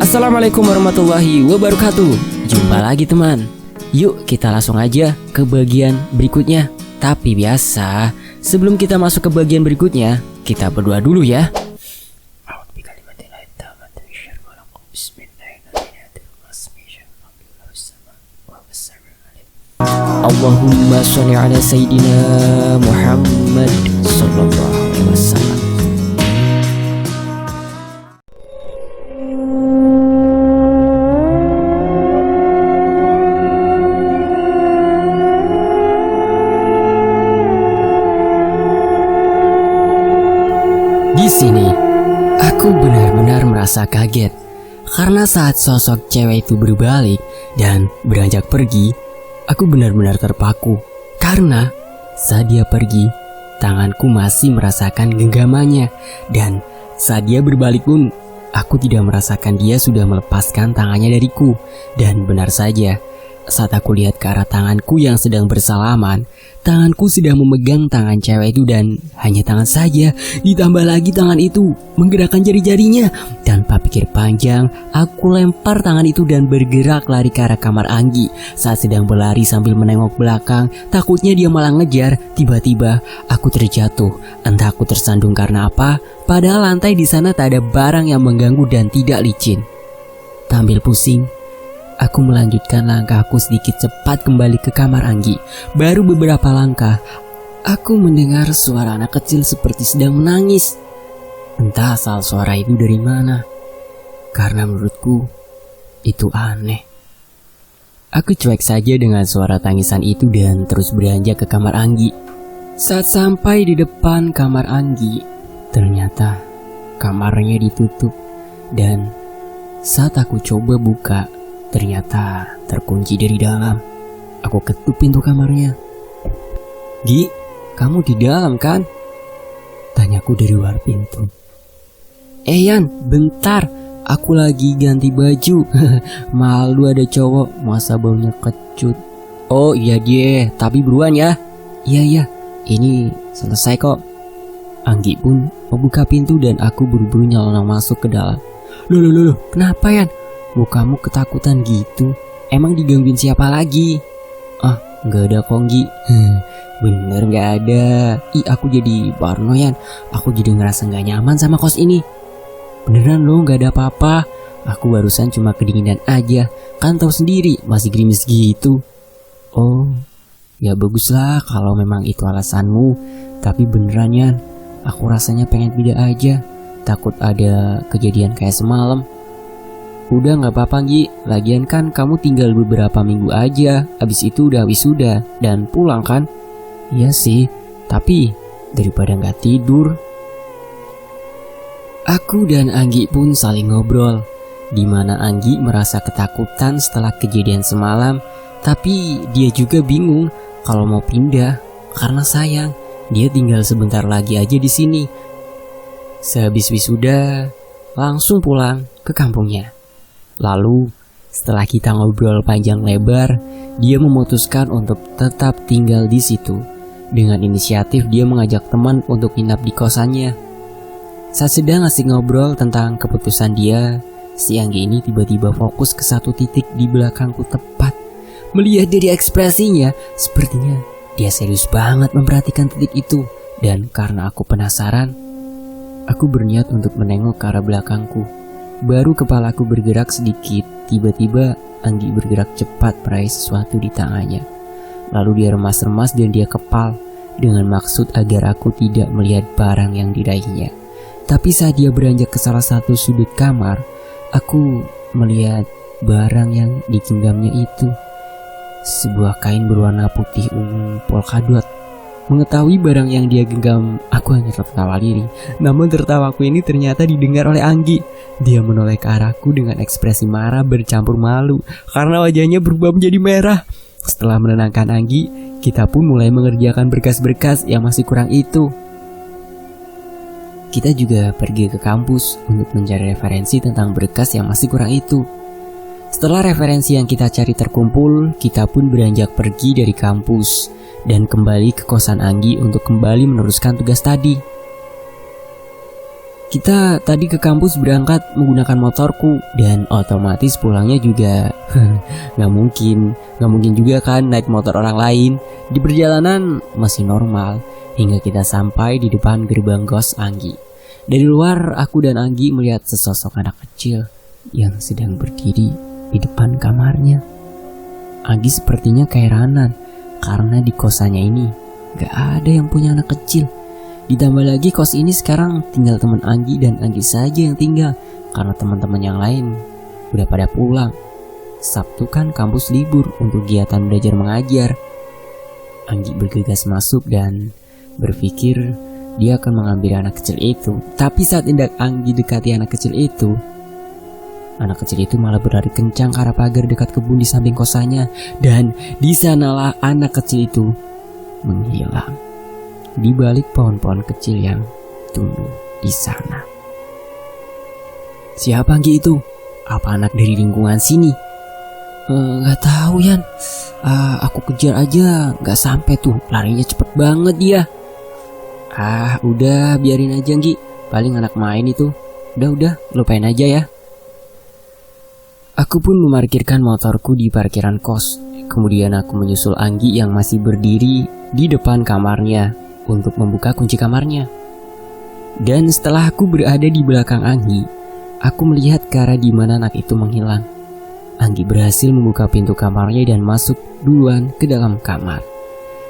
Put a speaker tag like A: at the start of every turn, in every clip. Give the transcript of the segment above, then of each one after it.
A: Assalamualaikum warahmatullahi wabarakatuh. Jumpa lagi teman. Yuk kita langsung aja ke bagian berikutnya. Tapi biasa, sebelum kita masuk ke bagian berikutnya, kita berdoa dulu ya. Allahumma sholli ala Sayyidina Muhammad sallallahu alaihi wasallam. Di sini, aku benar-benar merasa kaget karena saat sosok cewek itu berbalik dan beranjak pergi, aku benar-benar terpaku. Karena saat dia pergi, tanganku masih merasakan genggamannya, dan saat dia berbalik pun, aku tidak merasakan dia sudah melepaskan tangannya dariku. Dan benar saja, saat aku lihat ke arah tanganku yang sedang bersalaman, tanganku sedang memegang tangan cewek itu, dan hanya tangan saja, ditambah lagi tangan itu menggerakkan jari-jarinya. Tanpa pikir panjang, aku lempar tangan itu dan bergerak lari ke arah kamar Anggi. Saat sedang berlari sambil menengok belakang, takutnya dia malah ngejar, tiba-tiba aku terjatuh. Entah aku tersandung karena apa, padahal lantai di sana tak ada barang yang mengganggu dan tidak licin. Tampil pusing, aku melanjutkan langkahku sedikit cepat kembali ke kamar Anggi. Baru beberapa langkah, aku mendengar suara anak kecil seperti sedang menangis. Entah asal suara itu dari mana, karena menurutku itu aneh. Aku cuek saja dengan suara tangisan itu dan terus beranjak ke kamar Anggi. Saat sampai di depan kamar Anggi, ternyata kamarnya ditutup. Dan saat aku coba buka, ternyata terkunci dari dalam. Aku ketuk pintu kamarnya. "Gi, kamu di dalam kan?" tanyaku dari luar pintu. Yan, bentar, aku lagi ganti baju." "Malu ada cowok, masa baunya kecut." "Oh iya deh, tapi buruan ya." Iya, ini selesai kok." Anggi pun membuka pintu dan aku buru-buru nyelonong masuk ke dalam. Loh, kenapa Yan? Mukamu ketakutan gitu? Emang digangguin siapa lagi?" "Ah, gak ada Konggi." "Bener gak ada. Aku jadi parno Yan. Aku jadi ngerasa gak nyaman sama kos ini." "Beneran loh, gak ada apa-apa. Aku barusan cuma kedinginan aja. Kan tahu sendiri, masih gerimis gitu." "Oh, ya baguslah kalau memang itu alasanmu. Tapi beneran Yan, aku rasanya pengen pindah aja. Takut ada kejadian kayak semalam." "Udah gak apa-apa Gi, lagian kan kamu tinggal beberapa minggu aja. Abis itu udah wisuda dan pulang kan?" "Iya sih, tapi daripada gak tidur." Aku dan Anggi pun saling ngobrol, di mana Anggi merasa ketakutan setelah kejadian semalam, tapi dia juga bingung kalau mau pindah karena sayang dia tinggal sebentar lagi aja di sini. Sehabis wisuda, langsung pulang ke kampungnya. Lalu, setelah kita ngobrol panjang lebar, dia memutuskan untuk tetap tinggal di situ. Dengan inisiatif dia mengajak teman untuk nginap di kosannya. Saat sedang asik ngobrol tentang keputusan dia, si Anggi ini tiba-tiba fokus ke satu titik di belakangku tepat. Melihat dari ekspresinya, sepertinya dia serius banget memperhatikan titik itu. Dan karena aku penasaran, aku berniat untuk menengok ke arah belakangku. Baru kepalaku bergerak sedikit, tiba-tiba Anggi bergerak cepat meraih sesuatu di tangannya. Lalu dia remas-remas dan dia kepal, dengan maksud agar aku tidak melihat barang yang diraihnya. Tapi saat dia beranjak ke salah satu sudut kamar, aku melihat barang yang digenggamnya itu. Sebuah kain berwarna putih ungu polkadot. Mengetahui barang yang dia genggam, aku hanya tertawa lirih. Namun tertawaku ini ternyata didengar oleh Anggi. Dia menoleh ke arahku dengan ekspresi marah bercampur malu karena wajahnya berubah menjadi merah. Setelah menenangkan Anggi, kita pun mulai mengerjakan berkas-berkas yang masih kurang itu. Kita juga pergi ke kampus untuk mencari referensi tentang berkas yang masih kurang itu. Setelah referensi yang kita cari terkumpul, kita pun beranjak pergi dari kampus dan kembali ke kosan Anggi untuk kembali meneruskan tugas tadi. Kita tadi ke kampus berangkat menggunakan motorku dan otomatis pulangnya juga nggak mungkin juga kan naik motor orang lain. Di perjalanan masih normal hingga kita sampai di depan gerbang kos Anggi. Dari luar aku dan Anggi melihat sesosok anak kecil yang sedang berdiri di depan kamarnya. Anggi sepertinya keheranan karena di kosannya ini gak ada yang punya anak kecil. Ditambah lagi kos ini sekarang tinggal teman Anggi dan Anggi saja yang tinggal karena teman-teman yang lain udah pada pulang. Sabtu kan kampus libur untuk kegiatan belajar mengajar. Anggi bergegas masuk dan berpikir dia akan mengambil anak kecil itu. Tapi saat hendak Anggi dekati anak kecil itu, anak kecil itu malah berlari kencang ke arah pagar dekat kebun di samping kosannya. Dan di sanalah anak kecil itu menghilang di balik pohon-pohon kecil yang tumbuh di sana. Siapa Anggi itu? Apa anak dari lingkungan sini? Gak tahu Yan. Aku kejar aja, gak sampai tuh. Larinya cepet banget dia. Udah biarin aja Anggi. Paling anak main itu. Udah, lupain aja ya. Aku pun memarkirkan motorku di parkiran kos. Kemudian aku menyusul Anggi yang masih berdiri di depan kamarnya untuk membuka kunci kamarnya. Dan setelah aku berada di belakang Anggi, aku melihat ke arah di mana anak itu menghilang. Anggi berhasil membuka pintu kamarnya dan masuk duluan ke dalam kamar.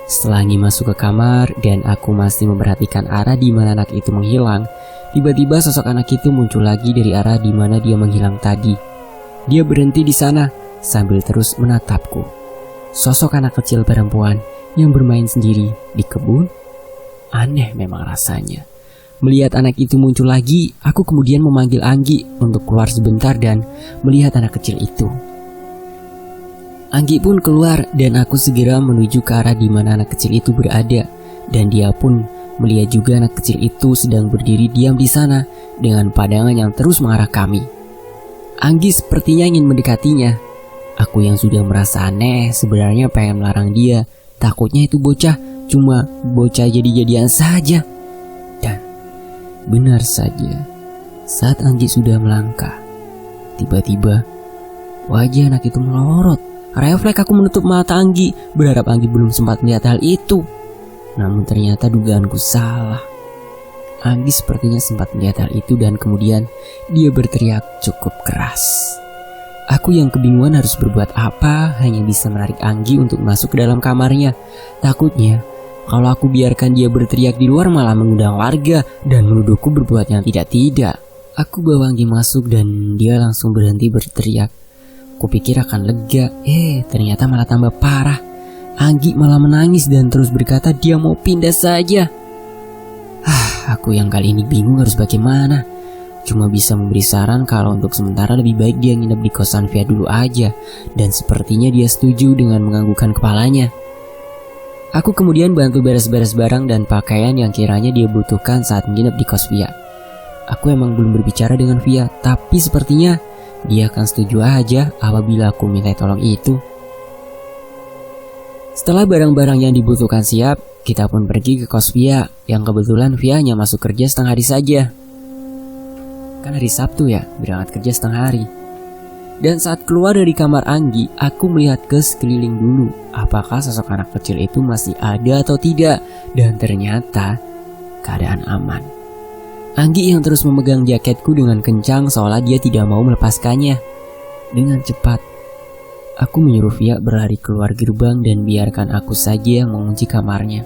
A: Setelah Anggi masuk ke kamar dan aku masih memperhatikan arah di mana anak itu menghilang, tiba-tiba sosok anak itu muncul lagi dari arah di mana dia menghilang tadi. Dia berhenti di sana sambil terus menatapku. Sosok anak kecil perempuan yang bermain sendiri di kebun. Aneh memang rasanya. Melihat anak itu muncul lagi, aku kemudian memanggil Anggi untuk keluar sebentar dan melihat anak kecil itu. Anggi pun keluar dan aku segera menuju ke arah di mana anak kecil itu berada. Dan dia pun melihat juga anak kecil itu sedang berdiri diam di sana dengan pandangan yang terus mengarah kami. Anggi sepertinya ingin mendekatinya. Aku yang sudah merasa aneh sebenarnya pengen melarang dia. Takutnya itu bocah cuma bocah jadi-jadian saja. Dan benar saja, saat Anggi sudah melangkah, tiba-tiba wajah anak itu melorot. Refleks aku menutup mata Anggi, berharap Anggi belum sempat melihat hal itu. Namun ternyata dugaanku salah. Anggi sepertinya sempat melihat hal itu dan kemudian dia berteriak cukup keras. Aku yang kebingungan harus berbuat apa, hanya bisa menarik Anggi untuk masuk ke dalam kamarnya. Takutnya kalau aku biarkan dia berteriak di luar malah mengundang warga dan menuduhku berbuat yang tidak-tidak. Aku bawa Anggi masuk dan dia langsung berhenti berteriak. Kupikir akan lega, ternyata malah tambah parah. Anggi malah menangis dan terus berkata dia mau pindah saja. Aku yang kali ini bingung harus bagaimana. Cuma bisa memberi saran kalau untuk sementara lebih baik dia nginep di kosan Via dulu aja. Dan sepertinya dia setuju dengan menganggukkan kepalanya. Aku kemudian bantu beres-beres barang dan pakaian yang kiranya dia butuhkan saat nginep di kos Via. Aku emang belum berbicara dengan Via, tapi sepertinya dia akan setuju aja apabila aku minta tolong itu. Setelah barang-barang yang dibutuhkan siap, kita pun pergi ke kos Via, yang kebetulan Via hanya masuk kerja setengah hari saja. Kan hari Sabtu ya, berangkat kerja setengah hari. Dan saat keluar dari kamar Anggi, aku melihat ke sekeliling dulu apakah sosok anak kecil itu masih ada atau tidak. Dan ternyata keadaan aman. Anggi yang terus memegang jaketku dengan kencang seolah dia tidak mau melepaskannya. Dengan cepat aku menyuruh Via berlari keluar gerbang dan biarkan aku saja yang mengunci kamarnya.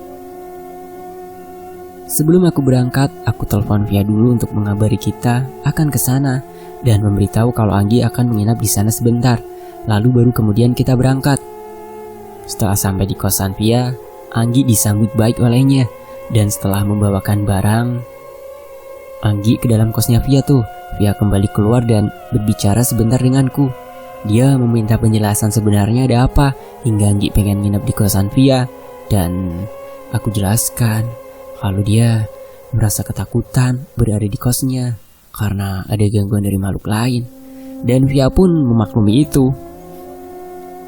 A: Sebelum aku berangkat, aku telepon Via dulu untuk mengabari kita akan ke sana dan memberitahu kalau Anggi akan menginap di sana sebentar. Lalu baru kemudian kita berangkat. Setelah sampai di kosan Via, Anggi disambut baik olehnya dan setelah membawakan barang Anggi ke dalam kosnya Via tuh, Via kembali keluar dan berbicara sebentar denganku. Dia meminta penjelasan sebenarnya ada apa hingga Anggi pengen nginep di kosan Via. Dan aku jelaskan kalau dia merasa ketakutan berada di kosnya karena ada gangguan dari makhluk lain. Dan Via pun memaklumi itu.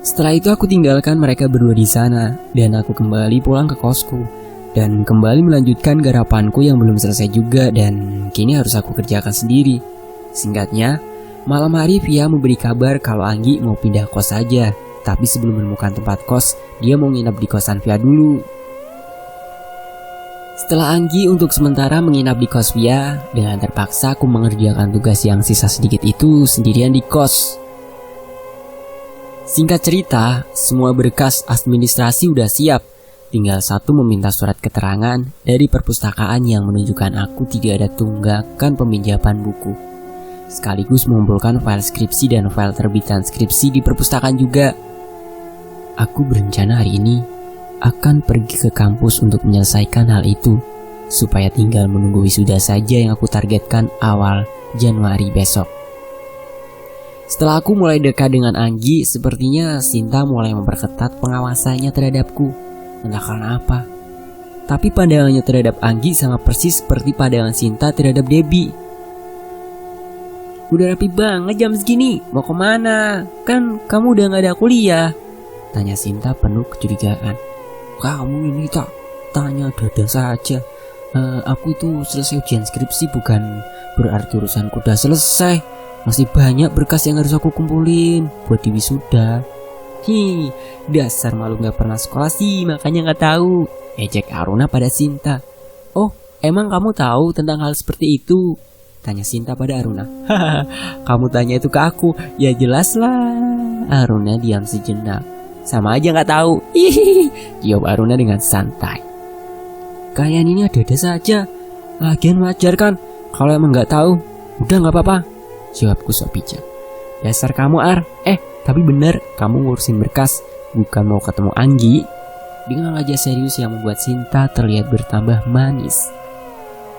A: Setelah itu aku tinggalkan mereka berdua di sana dan aku kembali pulang ke kosku. dan kembali melanjutkan garapanku yang belum selesai juga dan kini harus aku kerjakan sendiri. Singkatnya, malam hari Via memberi kabar kalau Anggi mau pindah kos saja. Tapi sebelum menemukan tempat kos, dia mau nginap di kosan Via dulu. Setelah Anggi untuk sementara menginap di kos Via, dengan terpaksa aku mengerjakan tugas yang sisa sedikit itu sendirian di kos. Singkat cerita, semua berkas administrasi udah siap. Tinggal satu meminta surat keterangan dari perpustakaan yang menunjukkan aku tidak ada tunggakan peminjaman buku. Sekaligus mengumpulkan file skripsi dan file terbitan skripsi di perpustakaan juga. Aku berencana hari ini akan pergi ke kampus untuk menyelesaikan hal itu, supaya tinggal menunggu wisuda saja yang aku targetkan awal Januari besok. Setelah aku mulai dekat dengan Anggi, sepertinya Sinta mulai memperketat pengawasannya terhadapku. Entah karena apa, tapi pandangannya terhadap Anggi sama persis seperti pandangan Sinta terhadap Debbie. Udah rapi banget jam segini, mau kemana? Kan kamu udah gak ada kuliah, tanya Sinta penuh kecurigaan. Kamu ini tak tanya dada saja. Aku itu selesai ujian skripsi bukan berarti urusanku udah selesai. Masih banyak berkas yang harus aku kumpulin buat di wisuda. Hi, dasar malu gak pernah sekolah sih, makanya gak tahu, ejek Aruna pada Sinta. Oh, emang kamu tahu tentang hal seperti itu? Tanya Sinta pada Aruna. Hahaha, kamu tanya itu ke aku, ya jelas lah. Aruna diam sejenak. Sama aja gak tahu. Hihihi, jawab Aruna dengan santai. Kalian ini ada-ada saja. Lagian wajar kan, kalau emang gak tahu, udah gak apa-apa, jawabku sok bijak. Dasar kamu Ar, tapi bener, kamu ngurusin berkas, bukan mau ketemu Anggi. Dengan wajah serius yang membuat Sinta terlihat bertambah manis.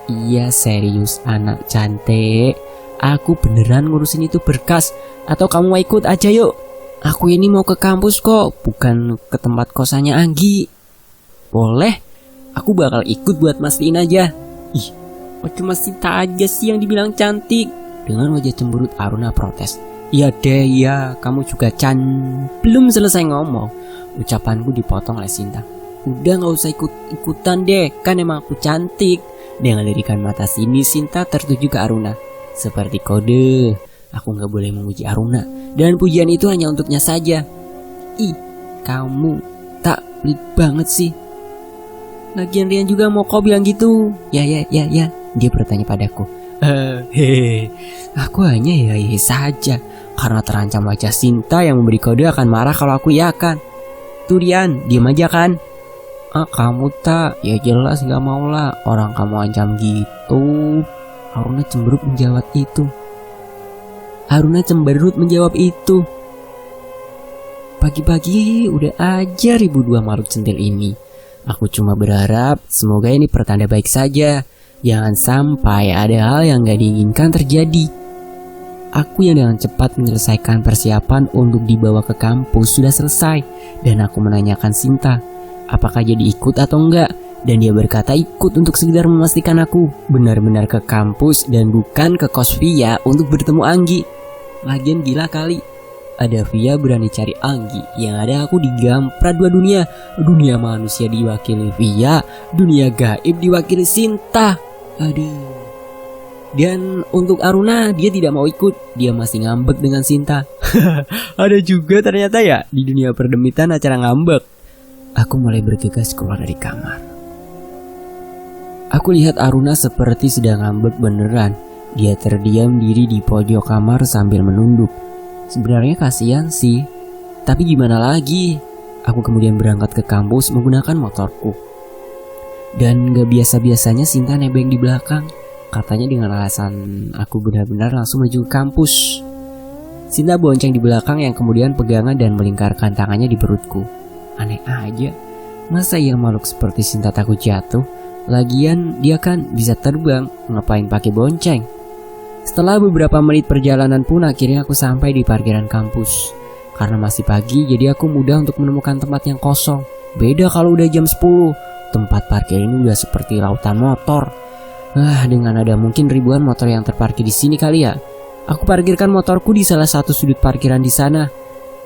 A: Iya serius anak cantik, aku beneran ngurusin itu berkas. Atau kamu mau ikut aja yuk? Aku ini mau ke kampus kok, bukan ke tempat kosannya Anggi. Boleh, aku bakal ikut buat mastiin aja. Ih, kok cuma Sinta aja sih yang dibilang cantik? Dengan wajah cemberut Aruna protes. Iya deh, iya, kamu juga Belum selesai ngomong, ucapanku dipotong oleh Sinta. Udah gak usah ikut-ikutan deh, kan emang aku cantik. Dengan lirikan mata sini, Sinta tertuju ke Aruna. Seperti kode, aku gak boleh memuji Aruna, dan pujian itu hanya untuknya saja. Ih, kamu tak pelit banget sih. Lagian Rian juga mau kau bilang gitu. Ya, dia bertanya padaku. Aku hanya ya saja, karena terancam wajah Sinta yang memberi kode akan marah kalau aku yakan. Tuh Rian, diam aja kan? Kamu tak? Ya jelas gak mau lah, orang kamu ancam gitu. Aruna cemberut menjawab itu. Pagi-pagi udah aja ribu dua makhluk centil ini. Aku cuma berharap semoga ini pertanda baik saja. Jangan sampai ada hal yang gak diinginkan terjadi. Aku yang dengan cepat menyelesaikan persiapan untuk dibawa ke kampus sudah selesai. Dan aku menanyakan Sinta, apakah jadi ikut atau enggak? Dan dia berkata ikut untuk sekedar memastikan aku benar-benar ke kampus dan bukan ke kos Via untuk bertemu Anggi. Lagian gila kali, ada Via berani cari Anggi, yang ada aku digamprat dua dunia. Dunia manusia diwakili Via, dunia gaib diwakili Sinta. Aduh. Dan untuk Aruna, dia tidak mau ikut. Dia masih ngambek dengan Sinta. Ada juga ternyata ya di dunia perdemitan acara ngambek. Aku mulai bergegas keluar dari kamar. Aku lihat Aruna seperti sedang ngambek beneran. Dia terdiam diri di pojok kamar sambil menunduk. Sebenarnya kasihan sih, tapi gimana lagi. Aku kemudian berangkat ke kampus menggunakan motorku. Dan gak biasa-biasanya Sinta nebeng di belakang. Katanya dengan alasan aku benar-benar langsung menuju ke kampus. Sinta bonceng di belakang yang kemudian pegangan dan melingkarkan tangannya di perutku. Aneh aja, masa yang makhluk seperti Sinta takut jatuh? Lagian dia kan bisa terbang, ngapain pakai bonceng? Setelah beberapa menit perjalanan pun akhirnya aku sampai di parkiran kampus. Karena masih pagi jadi aku mudah untuk menemukan tempat yang kosong. Beda kalau udah jam 10, tempat parkir ini udah seperti lautan motor. Dengan ada mungkin ribuan motor yang terparkir di sini kali ya. Aku parkirkan motorku di salah satu sudut parkiran di sana.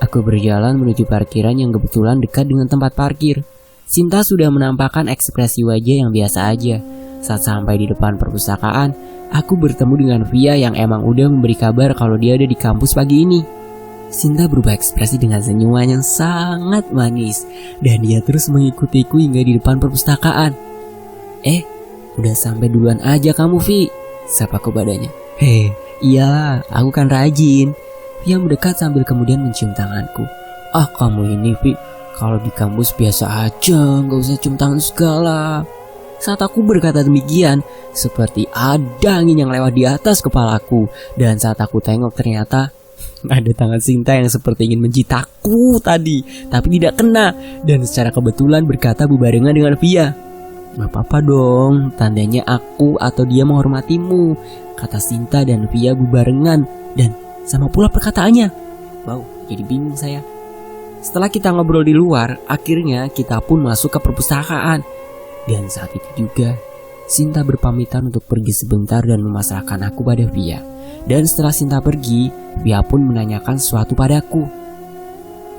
A: Aku berjalan menuju parkiran yang kebetulan dekat dengan tempat parkir. Sinta sudah menampakkan ekspresi wajah yang biasa aja. Saat sampai di depan perpustakaan, aku bertemu dengan Via yang emang udah memberi kabar kalau dia ada di kampus pagi ini. Sinta berubah ekspresi dengan senyuman yang sangat manis, dan dia terus mengikutiku hingga di depan perpustakaan. Udah sampai duluan aja kamu, Vi, sapaku badannya. Iya, aku kan rajin. Via mendekat sambil kemudian mencium tanganku. Kamu ini, Vi, kalau di kampus biasa aja, gak usah cium tangan segala. Saat aku berkata demikian, seperti ada angin yang lewat di atas kepalaku. Dan saat aku tengok ternyata ada tangan Sinta yang seperti ingin menjitakku tadi, tapi tidak kena. Dan secara kebetulan berkata bebarengan dengan Via. Gak apa-apa dong, tandanya aku atau dia menghormatimu, kata Sinta dan Via bebarengan. Dan sama pula perkataannya. Wow, jadi bingung saya. Setelah kita ngobrol di luar, akhirnya kita pun masuk ke perpustakaan. Dan saat itu juga, Sinta berpamitan untuk pergi sebentar dan memasrahkan aku pada Via. Dan setelah Sinta pergi, Via pun menanyakan sesuatu padaku.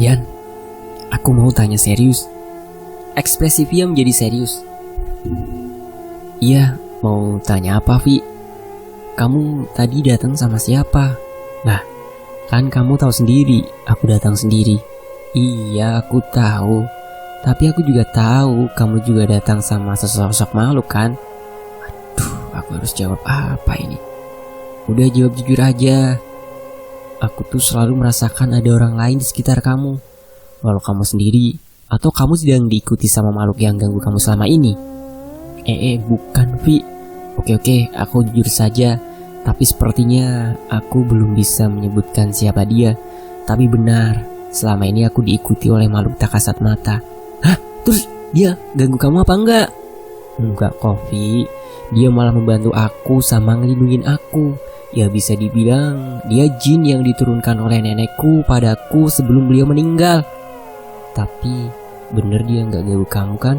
A: Yan, aku mau tanya serius. Ekspresi Via menjadi serius. Iya, mau tanya apa, Vi? Kamu tadi datang sama siapa? Nah, kan kamu tahu sendiri, aku datang sendiri. Iya, aku tahu. Tapi aku juga tahu kamu juga datang sama sesosok makhluk kan? Aduh, aku harus jawab apa ini? Udah jawab jujur aja. Aku tuh selalu merasakan ada orang lain di sekitar kamu. Walau kamu sendiri, atau kamu sedang diikuti sama makhluk yang ganggu kamu selama ini. Bukan, Vi. Oke, aku jujur saja. Tapi sepertinya aku belum bisa menyebutkan siapa dia. Tapi benar, selama ini aku diikuti oleh makhluk tak kasat mata. Hah? Terus dia ganggu kamu apa enggak? Enggak kok, Vi. Dia malah membantu aku sama ngelindungin aku. Ya bisa dibilang dia jin yang diturunkan oleh nenekku padaku sebelum beliau meninggal. Tapi bener dia gak ganggu kamu kan?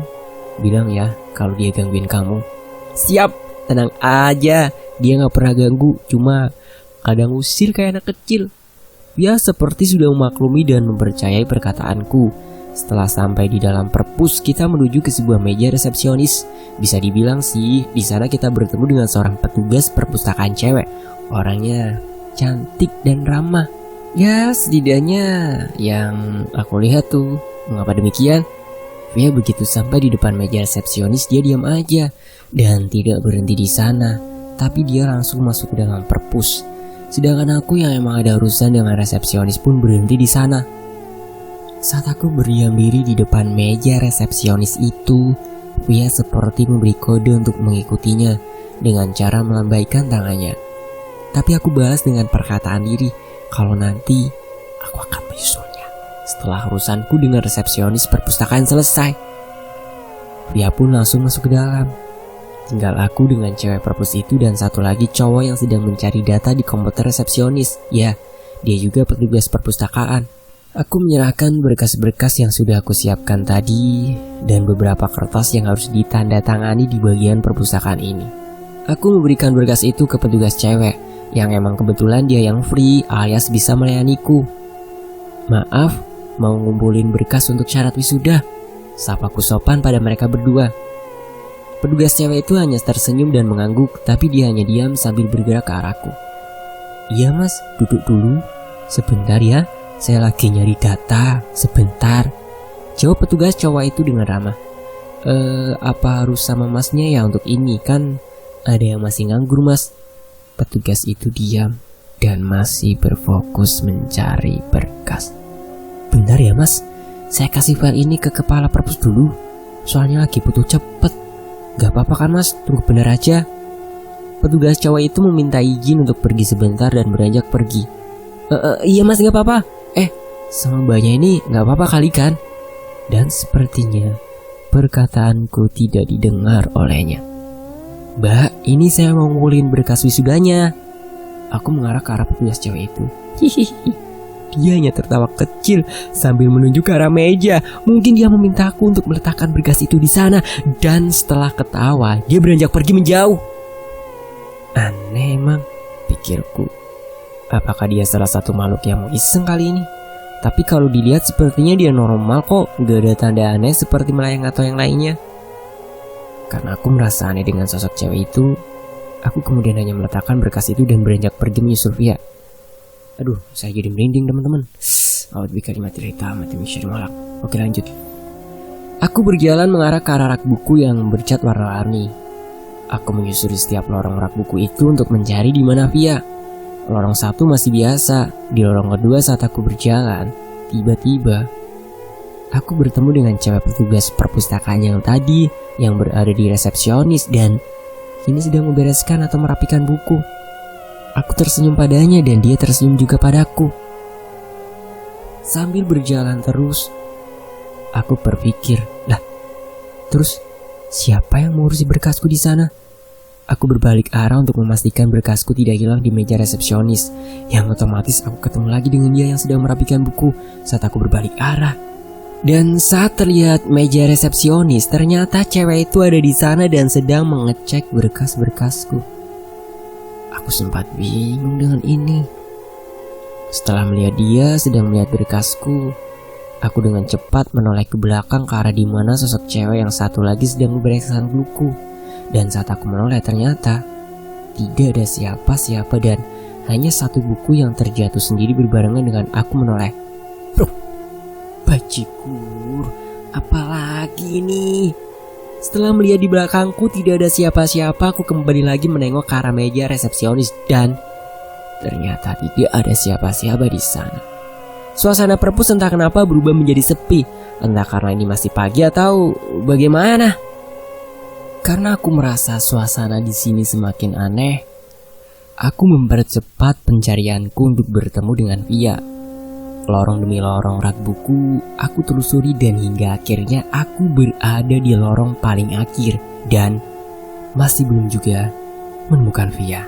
A: Bilang ya kalau dia gangguin kamu. Siap, tenang aja. Dia gak pernah ganggu, cuma kadang usir kayak anak kecil. Dia seperti sudah memaklumi dan mempercayai perkataanku. Setelah sampai di dalam perpus, kita menuju ke sebuah meja resepsionis. Bisa dibilang sih, di sana kita bertemu dengan seorang petugas perpustakaan cewek. Orangnya cantik dan ramah. Ya, setidaknya yang aku lihat tuh. Mengapa demikian? Via begitu sampai di depan meja resepsionis, dia diam aja dan tidak berhenti di sana. Tapi dia langsung masuk ke dalam perpus. Sedangkan aku yang emang ada urusan dengan resepsionis pun berhenti di sana. Saat aku berdiam diri di depan meja resepsionis itu, Via seperti memberi kode untuk mengikutinya dengan cara melambaikan tangannya. Tapi aku balas dengan perkataan diri kalau nanti aku akan menyusulnya setelah urusanku dengan resepsionis perpustakaan selesai. Via pun langsung masuk ke dalam. Tinggal aku dengan cewek perpus itu dan satu lagi cowok yang sedang mencari data di komputer resepsionis. Ya, dia juga petugas perpustakaan. Aku menyerahkan berkas-berkas yang sudah aku siapkan tadi dan beberapa kertas yang harus ditandatangani di bagian perpustakaan ini. Aku memberikan berkas itu ke petugas cewek yang emang kebetulan dia yang free alias bisa melayaniku. Maaf, mau ngumpulin berkas untuk syarat wisuda, sapaku sopan pada mereka berdua. Petugas cewek itu hanya tersenyum dan mengangguk, tapi dia hanya diam sambil bergerak ke arahku. Iya mas, duduk dulu. Sebentar ya, saya lagi nyari data. Sebentar, jawab petugas cowok itu dengan ramah. Apa harus sama masnya ya untuk ini? Kan ada yang masih nganggur mas. Petugas itu diam dan masih berfokus mencari berkas. Bentar ya mas, saya kasih file ini ke kepala perpus dulu. Soalnya lagi butuh cepet. Gak apa-apa kan mas, tunggu bener aja. Petugas cowok itu meminta izin untuk pergi sebentar dan beranjak pergi. Iya mas, gak apa-apa. Sama mbaknya ini gak apa-apa kali kan? Dan sepertinya perkataanku tidak didengar olehnya. Mbak, ini saya mau ngumpulin berkas wisudanya. Aku mengarah ke arah petugas cewek itu. Hihihi. Dia hanya tertawa kecil sambil menunjuk ke arah meja. Mungkin dia meminta aku untuk meletakkan berkas itu di sana. Dan setelah ketawa, dia beranjak pergi menjauh. Aneh emang, pikirku. Apakah dia salah satu makhluk yang mau iseng kali ini? Tapi kalau dilihat sepertinya dia normal kok, gak ada tanda aneh seperti melayang atau yang lainnya. Karena aku merasa aneh dengan sosok cewek itu, aku kemudian hanya meletakkan berkas itu dan beranjak pergi menyusul Via. Aduh, saya jadi merinding teman-teman. Oke, lanjut. Aku berjalan mengarah ke arah rak buku yang bercat warna-warni. Aku menyusuri setiap lorong rak buku itu untuk mencari di mana Via. Lorong satu masih biasa. Di lorong kedua saat aku berjalan, tiba-tiba aku bertemu dengan cewek petugas perpustakaan yang tadi yang berada di resepsionis dan kini sedang membereskan atau merapikan buku. Aku tersenyum padanya dan dia tersenyum juga padaku. Sambil berjalan terus, aku berpikir, terus siapa yang mengurusi berkasku di sana? Aku berbalik arah untuk memastikan berkasku tidak hilang di meja resepsionis. Yang otomatis aku ketemu lagi dengan dia yang sedang merapikan buku saat aku berbalik arah. Dan saat terlihat meja resepsionis, ternyata cewek itu ada di sana dan sedang mengecek berkas-berkasku. Aku sempat bingung dengan ini. Setelah melihat dia sedang melihat berkasku, aku dengan cepat menoleh ke belakang ke arah di mana sosok cewek yang satu lagi sedang membereskan buku. Dan saat aku menoleh ternyata tidak ada siapa-siapa dan hanya satu buku yang terjatuh sendiri berbarengan dengan aku menoleh. Bro, bajigur, apalagi ini? Setelah melihat di belakangku tidak ada siapa-siapa, aku kembali lagi menengok ke arah meja resepsionis dan ternyata tidak ada siapa-siapa di sana. Suasana perpus entah kenapa berubah menjadi sepi, entah karena ini masih pagi atau bagaimana. Karena aku merasa suasana di sini semakin aneh, aku mempercepat pencarianku untuk bertemu dengan Via. Lorong demi lorong rak buku aku telusuri dan hingga akhirnya aku berada di lorong paling akhir dan masih belum juga menemukan Via.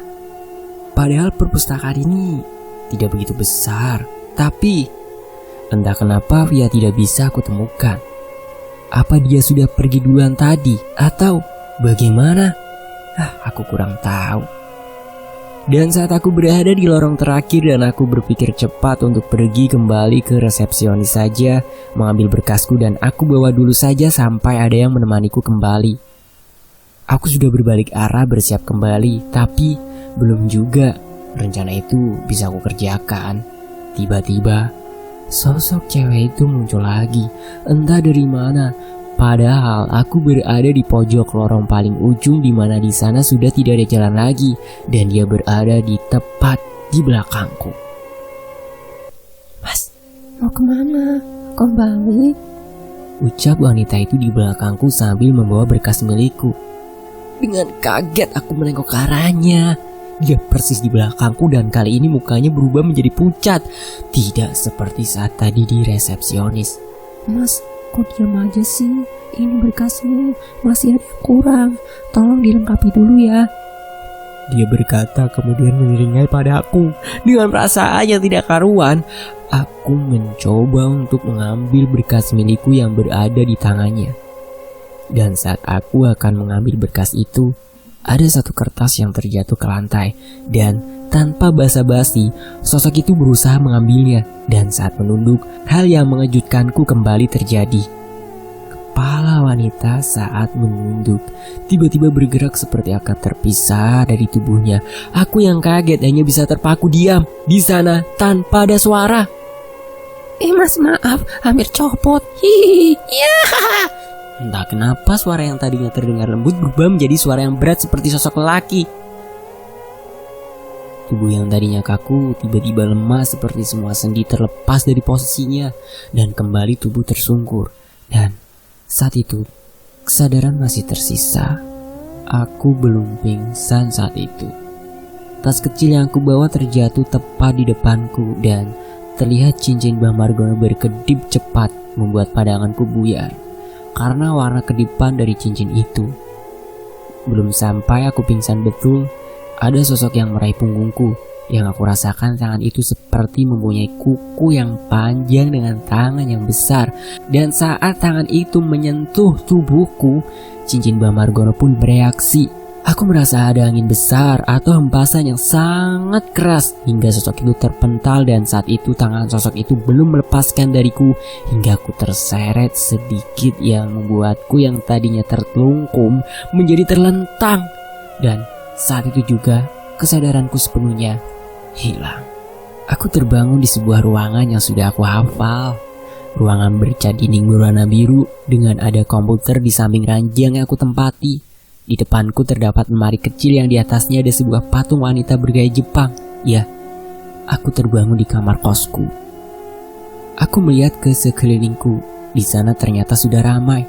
A: Padahal perpustakaan ini tidak begitu besar, tapi entah kenapa Via tidak bisa aku temukan. Apa dia sudah pergi duluan tadi atau bagaimana? Aku kurang tahu. Dan saat aku berada di lorong terakhir dan aku berpikir cepat untuk pergi kembali ke resepsionis saja, mengambil berkasku dan aku bawa dulu saja sampai ada yang menemaniku kembali. Aku sudah berbalik arah bersiap kembali, tapi belum juga rencana itu bisa aku kerjakan. Tiba-tiba sosok cewek itu muncul lagi, entah dari mana. Padahal aku berada di pojok lorong paling ujung di mana di sana sudah tidak ada jalan lagi dan dia berada di tepat di belakangku.
B: Mas, mau kemana? Kembali?
A: Ucap wanita itu di belakangku sambil membawa berkas milikku. Dengan kaget aku menengok ke arahnya. Dia persis di belakangku dan kali ini mukanya berubah menjadi pucat. Tidak seperti saat tadi di resepsionis.
B: Mas, kok diam aja sih? Ini berkasmu, masih ada yang kurang. Tolong dilengkapi dulu ya.
A: Dia berkata kemudian mengiringai padaku. Dengan perasaan yang tidak karuan, aku mencoba untuk mengambil berkas milikku yang berada di tangannya. Dan saat aku akan mengambil berkas itu, ada satu kertas yang terjatuh ke lantai dan tanpa basa-basi, sosok itu berusaha mengambilnya dan saat menunduk, hal yang mengejutkanku kembali terjadi. Kepala wanita saat menunduk tiba-tiba bergerak seperti akan terpisah dari tubuhnya. Aku yang kaget hanya bisa terpaku diam di sana tanpa ada suara.
B: Mas, maaf, hampir copot. Hihihi. Ya.
A: Entah kenapa suara yang tadinya terdengar lembut berubah menjadi suara yang berat seperti sosok lelaki. Tubuh yang tadinya kaku tiba-tiba lemah seperti semua sendi terlepas dari posisinya dan kembali tubuh tersungkur. Dan saat itu kesadaran masih tersisa. Aku belum pingsan saat itu. Tas kecil yang aku bawa terjatuh tepat di depanku dan terlihat cincin Mbah Margono berkedip cepat membuat pandanganku buyar karena warna kedipan dari cincin itu. Belum sampai aku pingsan betul, ada sosok yang meraih punggungku. Yang aku rasakan tangan itu seperti mempunyai kuku yang panjang dengan tangan yang besar. Dan saat tangan itu menyentuh tubuhku, cincin Mbah Margono pun bereaksi. Aku merasa ada angin besar atau hempasan yang sangat keras hingga sosok itu terpental, dan saat itu tangan sosok itu belum melepaskan dariku hingga aku terseret sedikit yang membuatku yang tadinya tertelungkup menjadi terlentang. Dan saat itu juga kesadaranku sepenuhnya hilang. Aku terbangun di sebuah ruangan yang sudah aku hafal. Ruangan bercat dinding berwarna biru dengan ada komputer di samping ranjang yang aku tempati. Di depanku terdapat lemari kecil yang di atasnya ada sebuah patung wanita bergaya Jepang. Ya, aku terbangun di kamar kosku. Aku melihat ke sekelilingku. Di sana ternyata sudah ramai.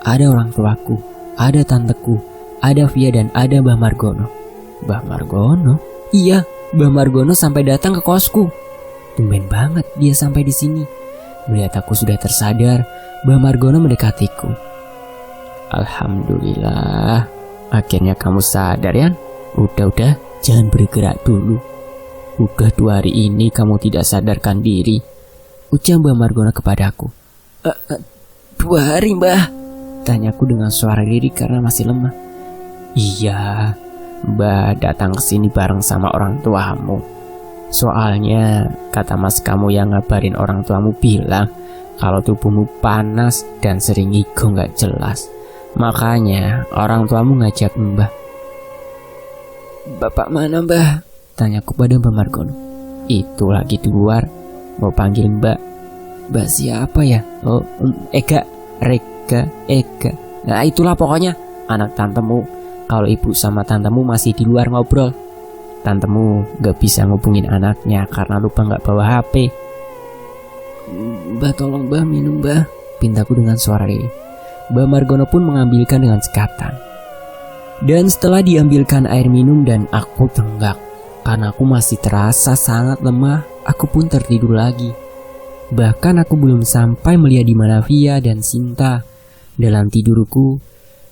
A: Ada orang tuaku, ada tanteku, ada Via, dan ada Mbah Margono. Mbah Margono? Iya, Mbah Margono sampai datang ke kosku. Tumben banget dia sampai di sini. Melihat aku sudah tersadar, Mbah Margono mendekatiku. Alhamdulillah, akhirnya kamu sadar, Yan. Udah, jangan bergerak dulu. Udah 2 hari ini kamu tidak sadarkan diri, ucap Mbah Margono kepadaku. 2 hari, Mbah? Tanyaku dengan suara diri karena masih lemah. Iya, Mbah datang ke sini bareng sama orang tuamu. Soalnya kata mas kamu yang ngabarin orang tuamu bilang kalau tubuhmu panas dan sering ngigo gak jelas. Makanya orang tuamu ngajak Mbah. Bapak mana, Mbah? Tanyaku pada Mbah Margono. Itu lagi di luar, mau panggil Mbak. Mbak siapa ya? Oh, Ega. Nah itulah pokoknya, anak tantemu. Kalau ibu sama tantemu masih di luar ngobrol. Tantemu gak bisa ngubungin anaknya karena lupa gak bawa HP. Mbah, tolong Mbah minum, Mbah, pintaku dengan suara diri. Mbah Margono pun mengambilkan dengan cekatan. Dan setelah diambilkan air minum dan aku tenggak, karena aku masih terasa sangat lemah, aku pun tertidur lagi. Bahkan aku belum sampai melihat di mana Via dan Sinta. Dalam tidurku,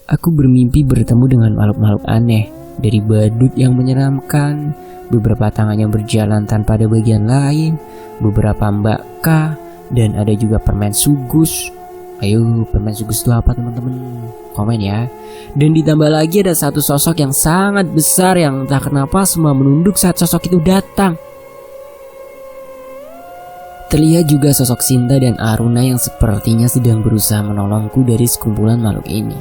A: aku bermimpi bertemu dengan makhluk-makhluk aneh, dari badut yang menyeramkan, beberapa tangan yang berjalan tanpa ada bagian lain, beberapa Mbak K, dan ada juga permen sugus. Ayo, permen sugus itu apa teman-teman? Komen ya. Dan ditambah lagi ada satu sosok yang sangat besar yang entah kenapa semua menunduk saat sosok itu datang. Terlihat juga sosok Sinta dan Aruna yang sepertinya sedang berusaha menolongku dari sekumpulan makhluk ini.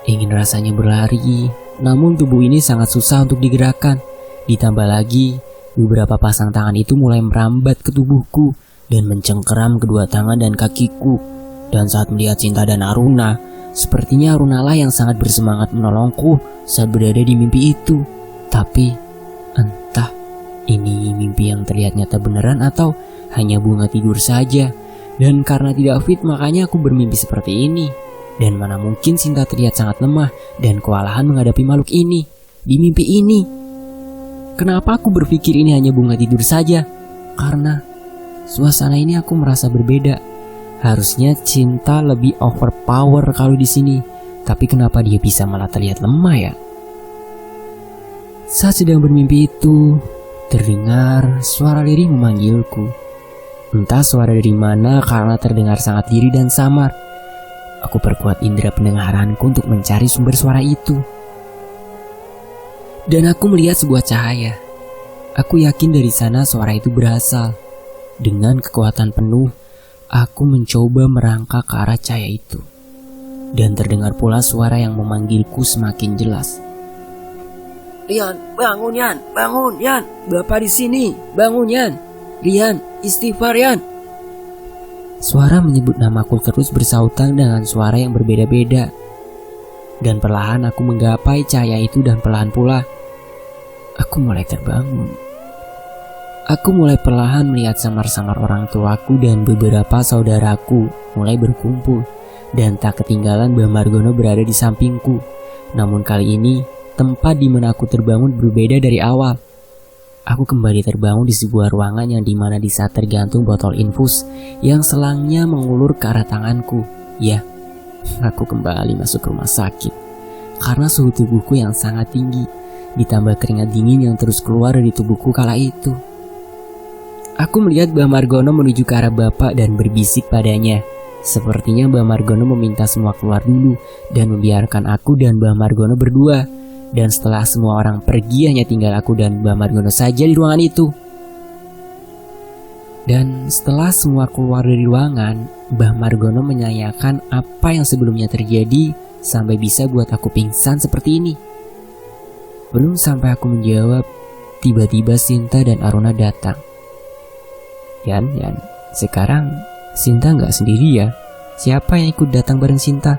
A: Ingin rasanya berlari, namun tubuh ini sangat susah untuk digerakkan. Ditambah lagi, beberapa pasang tangan itu mulai merambat ke tubuhku dan mencengkeram kedua tangan dan kakiku. Dan saat melihat Sinta dan Aruna, sepertinya Aruna lah yang sangat bersemangat menolongku saat berada di mimpi itu. Tapi entah ini mimpi yang terlihat nyata beneran atau hanya bunga tidur saja. Dan karena tidak fit makanya aku bermimpi seperti ini. Dan mana mungkin Sinta terlihat sangat lemah dan kewalahan menghadapi makhluk ini di mimpi ini. Kenapa aku berpikir ini hanya bunga tidur saja? Karena suasana ini aku merasa berbeda. Harusnya Cinta lebih overpower kalau di sini, tapi kenapa dia bisa malah terlihat lemah ya? Saat sedang bermimpi itu, terdengar suara lirih memanggilku. Entah suara dari mana karena terdengar sangat lirih dan samar. Aku perkuat indera pendengaranku untuk mencari sumber suara itu. Dan aku melihat sebuah cahaya. Aku yakin dari sana suara itu berasal. Dengan kekuatan penuh, aku mencoba merangkak ke arah cahaya itu. Dan terdengar pula suara yang memanggilku semakin jelas. Rian, bangun Yan, bangun Yan, Bapak di sini, bangun Yan. Rian, istighfar Yan. Suara menyebut namaku terus bersautan dengan suara yang berbeda-beda. Dan perlahan aku menggapai cahaya itu dan perlahan pula aku mulai terbangun. Aku mulai perlahan melihat samar-samar orang tuaku dan beberapa saudaraku mulai berkumpul. Dan tak ketinggalan Mbah Margono berada di sampingku. Namun kali ini tempat di mana aku terbangun berbeda dari awal. Aku kembali terbangun di sebuah ruangan yang dimana di saat tergantung botol infus yang selangnya mengulur ke arah tanganku. Ya, aku kembali masuk rumah sakit karena suhu tubuhku yang sangat tinggi ditambah keringat dingin yang terus keluar dari tubuhku kala itu. Aku melihat Mbah Margono menuju ke arah bapak dan berbisik padanya. Sepertinya Mbak Margono meminta semua keluar dulu dan membiarkan aku dan Mbak Margono berdua. Dan setelah semua orang pergi, hanya tinggal aku dan Mbak Margono saja di ruangan itu. Dan setelah semua keluar dari ruangan, Mbak Margono menanyakan apa yang sebelumnya terjadi sampai bisa buat aku pingsan seperti ini. Belum sampai aku menjawab, tiba-tiba Sinta dan Aruna datang. Yan, sekarang Sinta nggak sendiri ya? Siapa yang ikut datang bareng Sinta?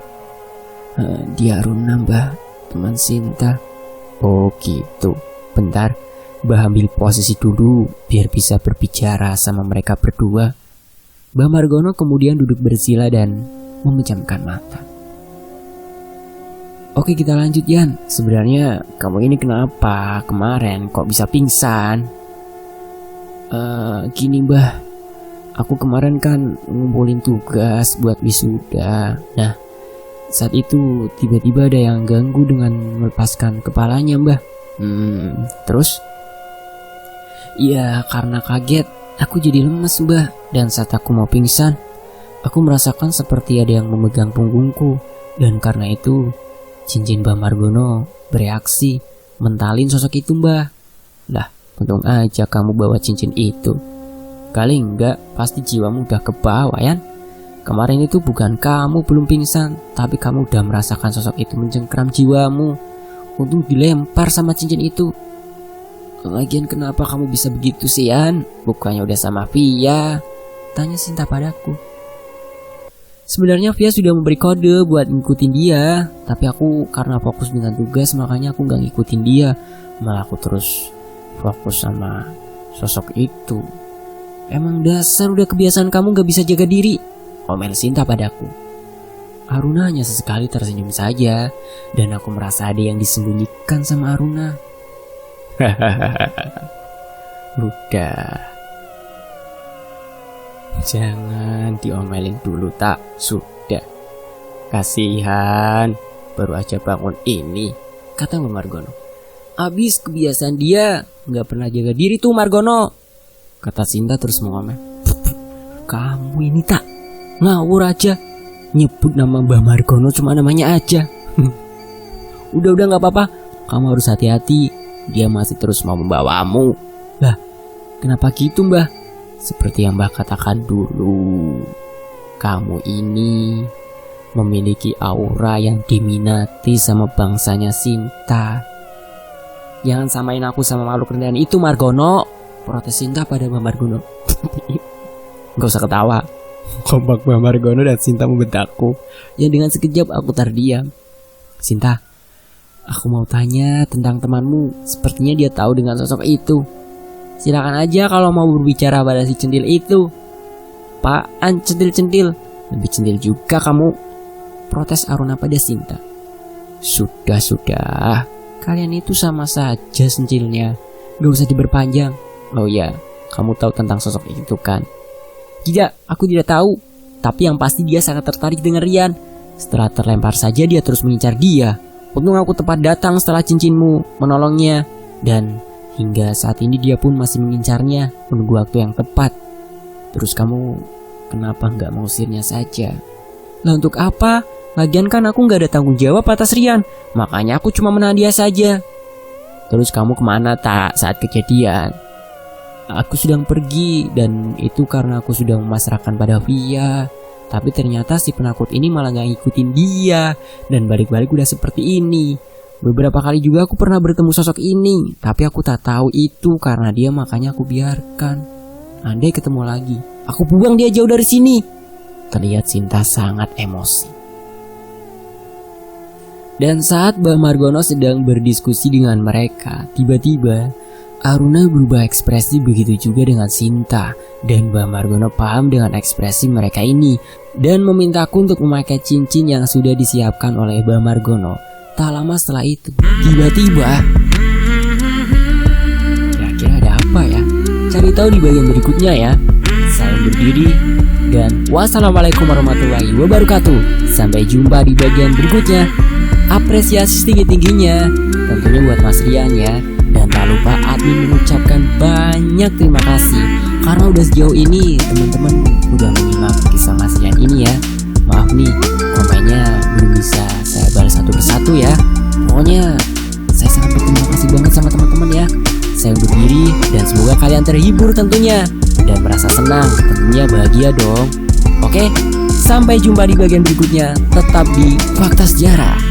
A: Dia Aruna, Mbah, teman Sinta. Oh gitu. Bentar, Mbah ambil posisi dulu biar bisa berbicara sama mereka berdua. Mbah Margono kemudian duduk bersila dan memejamkan mata. Oke, kita lanjut, Yan. Sebenarnya kamu ini kenapa kemarin kok bisa pingsan? Gini, Mbah. Aku kemarin kan ngumpulin tugas buat wisuda. Nah, saat itu tiba-tiba ada yang ganggu dengan melepaskan kepalanya, Mbah. Terus? Iya, karena kaget, aku jadi lemes, Mbah. Dan saat aku mau pingsan, aku merasakan seperti ada yang memegang punggungku. Dan karena itu, cincin Mbah Margono bereaksi, mentalin sosok itu, Mbah. Lah, untung aja kamu bawa cincin itu. Kali enggak, pasti jiwamu udah kebawa, Yan. Kemarin itu bukan kamu belum pingsan, tapi kamu udah merasakan sosok itu mencengkram jiwamu. Untung dilempar sama cincin itu. Lagian kenapa kamu bisa begitu sih, Yan? Bukannya udah sama Via? Tanya Sinta padaku. Sebenarnya Via sudah memberi kode buat ngikutin dia, tapi aku karena fokus dengan tugas makanya aku gak ngikutin dia. Malah aku terus fokus sama sosok itu. Emang dasar udah kebiasaan kamu gak bisa jaga diri, omel Sinta padaku. Aruna hanya sesekali tersenyum saja, dan aku merasa ada yang disembunyikan sama Aruna. Udah, jangan diomelin dulu, tak? Sudah, kasihan, baru aja bangun ini, kata Mbak Margono. Abis kebiasaan dia gak pernah jaga diri tuh, Margono, kata Sinta terus mengomel. Kamu ini tak ngawur aja, nyebut nama Mbah Margono cuma namanya aja. Udah gak apa-apa, kamu harus hati-hati, dia masih terus mau membawamu. Lah, kenapa gitu, Mbah? Seperti yang Mbah katakan dulu, kamu ini memiliki aura yang diminati sama bangsanya Sinta. Jangan samain aku sama makhluk rendahan itu, Margono, protes Sinta pada Mbah Margono. Gak usah ketawa, kompak Mbah Margono dan Sinta membentakku. Yang dengan sekejap aku terdiam. Sinta, aku mau tanya tentang temanmu. Sepertinya dia tahu dengan sosok itu. Silakan aja kalau mau berbicara pada si centil itu. Apaan centil-centil? Lebih centil juga kamu, protes Aruna pada Sinta. Sudah, kalian itu sama saja centilnya, gak usah diperpanjang. Oh ya, kamu tahu tentang sosok itu kan? Tidak, aku tidak tahu. Tapi yang pasti dia sangat tertarik dengan Rian. Setelah terlempar saja dia terus mengincar dia. Untung aku tepat datang setelah cincinmu menolongnya. Dan hingga saat ini dia pun masih mengincarnya, menunggu waktu yang tepat. Terus kamu kenapa gak mengusirnya saja? Lah untuk apa? Lagian kan aku gak ada tanggung jawab atas Rian. Makanya aku cuma menahan dia saja. Terus kamu kemana tak saat kejadian? Aku sedang pergi, dan itu karena aku sudah memasrahkan pada Via. Tapi ternyata si penakut ini malah gak ngikutin dia, dan balik-balik udah seperti ini. Beberapa kali juga aku pernah bertemu sosok ini, tapi aku tak tahu itu karena dia, makanya aku biarkan. Andai ketemu lagi, aku buang dia jauh dari sini. Terlihat Sinta sangat emosi. Dan saat Mbak Margono sedang berdiskusi dengan mereka, tiba-tiba Aruna berubah ekspresi, begitu juga dengan Sinta. Dan Mbak Margono paham dengan ekspresi mereka ini dan memintaku untuk memakai cincin yang sudah disiapkan oleh Mbak Margono. Tak lama setelah itu, tiba-tiba, kira-kira ada apa ya? Cari tahu di bagian berikutnya ya. Saya berdiri dan wassalamualaikum warahmatullahi wabarakatuh. Sampai jumpa di bagian berikutnya. Apresiasi setinggi-tingginya tentunya buat Mas Rian ya. Dan tak lupa admin mengucapkan banyak terima kasih karena udah sejauh ini teman-teman udah menyimak kisah Mas Rian ini ya. Maaf nih, komennya belum bisa saya balas satu persatu ya. Pokoknya saya sangat berterima kasih banget sama teman-teman ya. Saya undur diri dan semoga kalian terhibur tentunya dan merasa senang, tentunya bahagia dong. Oke, sampai jumpa di bagian berikutnya. Tetap di Fakta Sejarah.